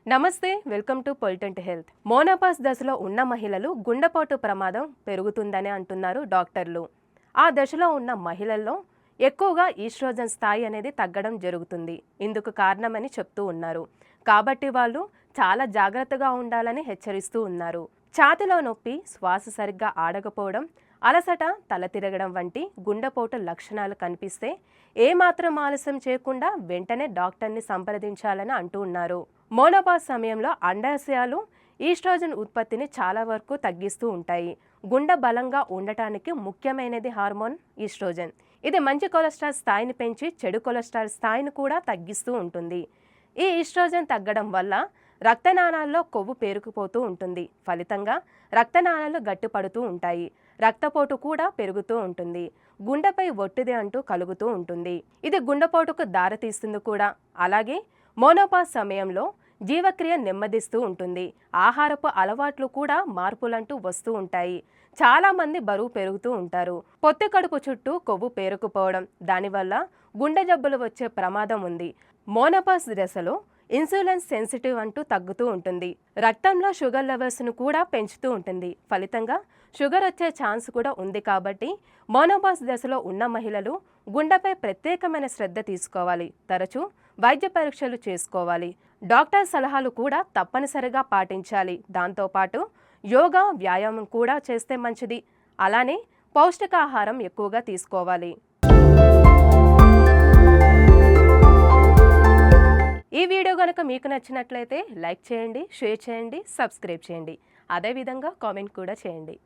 నమస్తే, welcome to పొలిటెంట్ health. Menopause దశలో ఉన్న మహిళలు గుండెపోటు ప్రమాదం పెరుగుతుందని అంటున్నారు డాక్టర్లు. ఆ దశలో ఉన్న మహిళల్లో ఎక్కువగా ఈస్ట్రోజన్ స్థాయి అనేది తగ్గడం జరుగుతుంది. ఇందుకు కారణమని చెప్తూ ఉన్నారు. కాబట్టి వాళ్ళు చాలా జాగ్రత్తగా ఉండాలని హెచ్చరిస్తూ ఉన్నారు. ఛాతీలో నొప్పి, శ్వాస సరిగ్గా ఆడకపోవడం, అలసట, తల తిరగడం వంటి గుండెపోటు లక్షణాలు కనిపిస్తే ఏమాత్రం ఆలస్యం చేయకుండా వెంటనే డాక్టర్ని సంప్రదించాలని అంటూ ఉన్నారు. మోనోపాస్ సమయంలో అండాశయాలు ఈస్ట్రోజన్ ఉత్పత్తిని చాలా వరకు తగ్గిస్తూ ఉంటాయి. గుండె బలంగా ఉండటానికి ముఖ్యమైనది హార్మోన్ ఈస్ట్రోజన్. ఇది మంచి కొలెస్ట్రాల్ స్థాయిని పెంచి చెడు కొలెస్ట్రాల్ స్థాయిని కూడా తగ్గిస్తూ ఉంటుంది. ఈ ఈస్ట్రోజన్ తగ్గడం వల్ల రక్తనాళాల్లో కొవ్వు పేరుకుపోతూ ఉంటుంది. ఫలితంగా రక్తనాళాలు గట్టిపడుతూ ఉంటాయి. రక్తపోటు కూడా పెరుగుతూ ఉంటుంది. గుండెపై ఒత్తిడి అంటూ కలుగుతూ ఉంటుంది. ఇది గుండెపోటుకు దారితీస్తుంది కూడా. అలాగే మోనోపాస్ సమయంలో జీవక్రియ నెమ్మదిస్తూ ఉంటుంది. ఆహారపు అలవాట్లు కూడా మార్పులంటూ వస్తూ ఉంటాయి. చాలా మంది బరువు పెరుగుతూ ఉంటారు. పొత్తి కడుపు చుట్టూ కొవ్వు పేరుకుపోవడం, దానివల్ల గుండె జబ్బులు వచ్చే ప్రమాదం ఉంది. మోనోపాస్ దశలో ఇన్సులిన్ సెన్సిటివ్ అంటూ తగ్గుతూ ఉంటుంది. రక్తంలో షుగర్ లెవెల్స్ను కూడా పెంచుతూ ఉంటుంది. ఫలితంగా షుగర్ వచ్చే ఛాన్స్ కూడా ఉంది. కాబట్టి మోనోపాస్ దశలో ఉన్న మహిళలు గుండెపై ప్రత్యేకమైన శ్రద్ధ తీసుకోవాలి. తరచూ వైద్య పరీక్షలు చేసుకోవాలి. డాక్టర్ సలహాలు కూడా తప్పనిసరిగా పాటించాలి. దాంతోపాటు యోగా, వ్యాయామం కూడా చేస్తే మంచిది. అలానే పౌష్టికాహారం ఎక్కువగా తీసుకోవాలి. ఈ వీడియో కనుక మీకు నచ్చినట్లయితే లైక్ చేయండి, షేర్ చేయండి, సబ్స్క్రైబ్ చేయండి. అదేవిధంగా కామెంట్ కూడా చేయండి.